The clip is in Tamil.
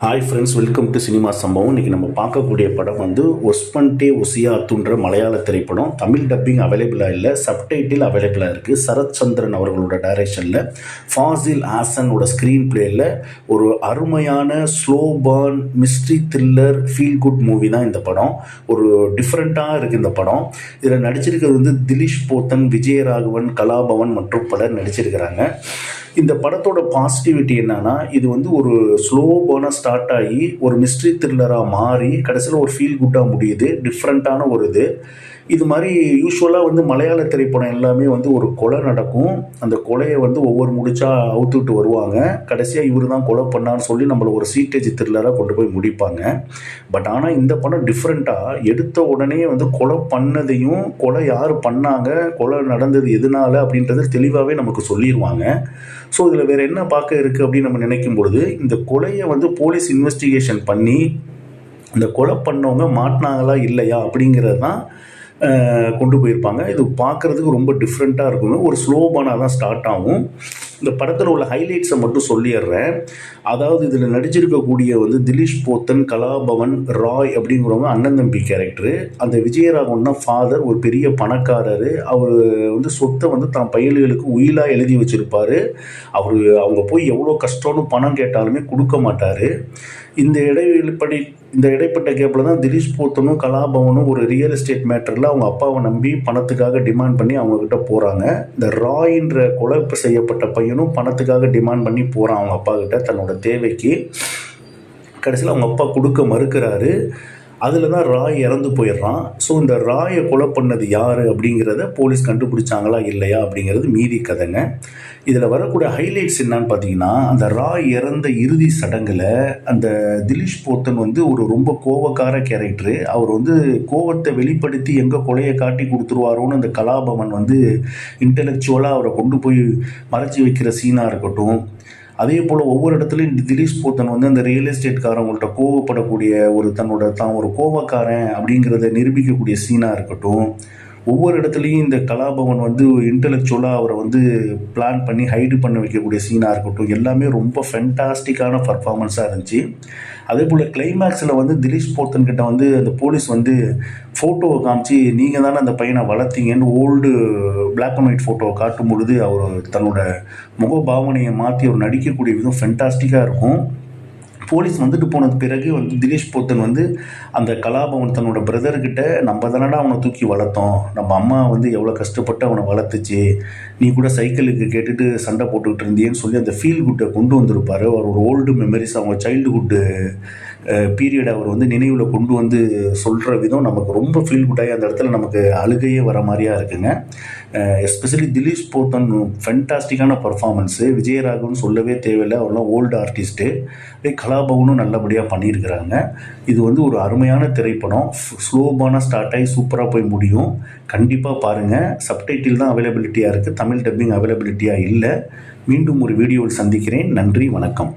Hi friends, welcome to cinema சம்பவம். இன்றைக்கி நம்ம பார்க்கக்கூடிய படம் வந்து ஒஸ்பன்டே ஒசியாத்துன்ற மலையாள திரைப்படம். தமிழ் டப்பிங் அவைலபிளாக இல்லை, சப்டைட்டில் அவைலபிளாக இருக்குது. சரத் சந்திரன் அவர்களோட டைரக்ஷனில் ஃபாசில் ஹாசனோட ஸ்க்ரீன் பிளேயில் ஒரு அருமையான slow burn mystery thriller feel good movie தான் இந்த படம். ஒரு டிஃப்ரெண்ட்டாக இருக்குது இந்த படம். இதில் நடிச்சிருக்கிறது வந்து திலீஷ் போத்தன், விஜயராகவன், கலாபவன் மற்றும் பலர் நடிச்சிருக்கிறாங்க. இந்த படத்தோட பாசிட்டிவிட்டி என்னன்னா, இது வந்து ஒரு ஸ்லோ பர்னாக ஸ்டார்ட் ஆகி ஒரு மிஸ்ட்ரி த்ரில்லராக மாறி கடைசியில் ஒரு ஃபீல் குட்டாக முடியுது. டிஃப்ரெண்ட்டான ஒரு இது மாதிரி யூஸ்வலாக வந்து மலையாள திரைப்படம் எல்லாமே வந்து ஒரு கொலை நடக்கும். அந்த கொலையை வந்து ஒவ்வொரு முடிச்சா அவுத்துக்கிட்டு வருவாங்க. கடைசியாக இவர் தான் கொலை பண்ணான்னு சொல்லி நம்மளை ஒரு சீட்டேஜ் த்ரில்லராக கொண்டு போய் முடிப்பாங்க. பட் ஆனால் இந்த படம் டிஃப்ரெண்ட்டாக எடுத்த உடனே வந்து கொலை பண்ணதையும், கொலை யார் பண்ணாங்க, கொலை நடந்தது எதனால அப்படின்றது தெளிவாகவே நமக்கு சொல்லிடுவாங்க. ஸோ இதில் வேறு என்ன பார்க்க இருக்குது அப்படின்னு நம்ம நினைக்கும் பொழுது, இந்த கொலையை வந்து போலீஸ் இன்வெஸ்டிகேஷன் பண்ணி இந்த கொலை பண்ணவங்க மாட்டினாங்களா இல்லையா அப்படிங்கிறது தான் கொண்டு போயிருப்பாங்க. இது பார்க்குறதுக்கு ரொம்ப டிஃப்ரெண்ட்டாக இருக்குங்க. ஒரு ஸ்லோ பர்னாக தான் ஸ்டார்ட் ஆகும். இந்த படத்தில் உள்ள ஹைலைட்ஸை மட்டும் சொல்லிடுறேன். அதாவது இதில் நடிச்சிருக்கக்கூடிய வந்து திலீஷ் போத்தன், கலாபவன், ராய் அப்படிங்கிறவங்க அண்ணன் தம்பி கேரக்டரு. அந்த விஜயராகவன் தான் ஃபாதர், ஒரு பெரிய பணக்காரர். அவர் வந்து சொத்தை வந்து தான் பயல்களுக்கு உயிலாக எழுதி வச்சுருப்பார். அவங்க போய் எவ்வளோ கஷ்டம்னு பணம் கேட்டாலுமே கொடுக்க மாட்டார். இந்த இடைப்பட்ட கேப்பில் தான் திலீஷ் போத்தனும் கலாபவனும் ஒரு ரியல் எஸ்டேட் மேட்டரில் அவங்க அப்பாவை நம்பி பணத்துக்காக டிமாண்ட் பண்ணி அவங்கக்கிட்ட போகிறாங்க. இந்த ராயின்ற கொலை செய்யப்பட்ட பையனும் பணத்துக்காக டிமாண்ட் பண்ணி போகிறான் அவங்க அப்பா கிட்ட தன்னோட தேவைக்கு. கடைசியில் அவங்க அப்பா கொடுக்க மறுக்கிறாரு. அதில் தான் ராய் இறந்து போயிடுறான். ஸோ இந்த ராயை கொலை பண்ணது யார் அப்படிங்கிறத போலீஸ் கண்டுபிடிச்சாங்களா இல்லையா அப்படிங்கிறது மீதி கதைங்க. இதில் வரக்கூடிய ஹைலைட்ஸ் என்னன்னு பார்த்தீங்கன்னா, அந்த ராய் இறந்த இறுதி சடங்கில் அந்த திலீஷ் போத்தன் வந்து ஒரு ரொம்ப கோவக்கார கேரக்டரு. அவர் வந்து கோவத்தை வெளிப்படுத்தி எங்கே கொலையை காட்டி கொடுத்துருவாரோன்னு அந்த கலாபவன் வந்து இன்டெலெக்சுவலாக அவரை கொண்டு போய் மறைச்சி வைக்கிற சீனாக இருக்கட்டும். அதே போல் ஒவ்வொரு இடத்துலையும் திலீஷ் போத்தன் வந்து அந்த ரியல் எஸ்டேட்காரவங்கள்ட்ட கோவப்படக்கூடிய தான் ஒரு கோவக்காரன் அப்படிங்கிறத நிரூபிக்கக்கூடிய சீனாக இருக்கட்டும். ஒவ்வொரு இடத்துலையும் இந்த கலாபவன் வந்து இன்டெலெக்சுவலாக அவரை வந்து பிளான் பண்ணி ஹைடு பண்ண வைக்கக்கூடிய சீனாக இருக்கட்டும். எல்லாமே ரொம்ப ஃபென்டாஸ்டிக்கான பர்ஃபார்மன்ஸாக இருந்துச்சு. அதே போல் கிளைமேக்ஸில் வந்து திலீஷ் போத்தன்கிட்ட வந்து அந்த போலீஸ் வந்து ஃபோட்டோவை காமிச்சு, நீங்கள் தானே அந்த பையனை வளர்த்தீங்கன்னு ஓல்டு பிளாக் அண்ட் ஒயிட் ஃபோட்டோவை காட்டும் பொழுது அவர் தன்னோட முகபாவனையை மாற்றி அவர் நடிக்கக்கூடிய விதம் ஃபென்டாஸ்டிக்காக இருக்கும். போலீஸ் வந்துட்டு போனது பிறகு வந்து திலீஷ் போத்தன் வந்து அந்த கலாபவன் தன்னோட பிரதர்கிட்ட, நம்ம தானடா அவனை தூக்கி வளர்த்தோம், நம்ம அம்மா வந்து எவ்வளோ கஷ்டப்பட்டு அவனை வளர்த்துச்சு, நீ கூட சைக்கிளுக்கு கேட்டுட்டு சண்டை போட்டுக்கிட்டு இருந்தியேன்னு சொல்லி அந்த ஃபீல் குட்டை கொண்டு வந்திருப்பார். அவர் ஒரு ஓல்டு மெமரிஸ், அவங்க சைல்டுஹுட்டு பீரியட் அவர் வந்து நினைவில் கொண்டு வந்து சொல்கிற விதம் நமக்கு ரொம்ப ஃபீல் குட்டாகி அந்த இடத்துல நமக்கு அழுகையே வர மாதிரியா இருக்குங்க. எஸ்பெஷலி திலீஷ் போத்தன் ஃபென்டாஸ்டிக்கான பர்ஃபார்மன்ஸு. விஜயராகவன் சொல்லவே தேவையில்லை, அவர்லாம் ஓல்டு ஆர்டிஸ்ட்டு. கலாபவனும் நல்லபடியாக பண்ணியிருக்கிறாங்க. இது வந்து ஒரு அருமையான திரைப்படம். ஸ்லோபான ஸ்டார்ட் ஆகி சூப்பராக போய் முடியும். கண்டிப்பாக பாருங்கள். சப்டைட்டில் தான் அவைலபிலிட்டியாக இருக்குது, தமிழ் டப்பிங் அவைலபிலிட்டியாக இல்லை. மீண்டும் ஒரு வீடியோவில் சந்திக்கிறேன். நன்றி, வணக்கம்.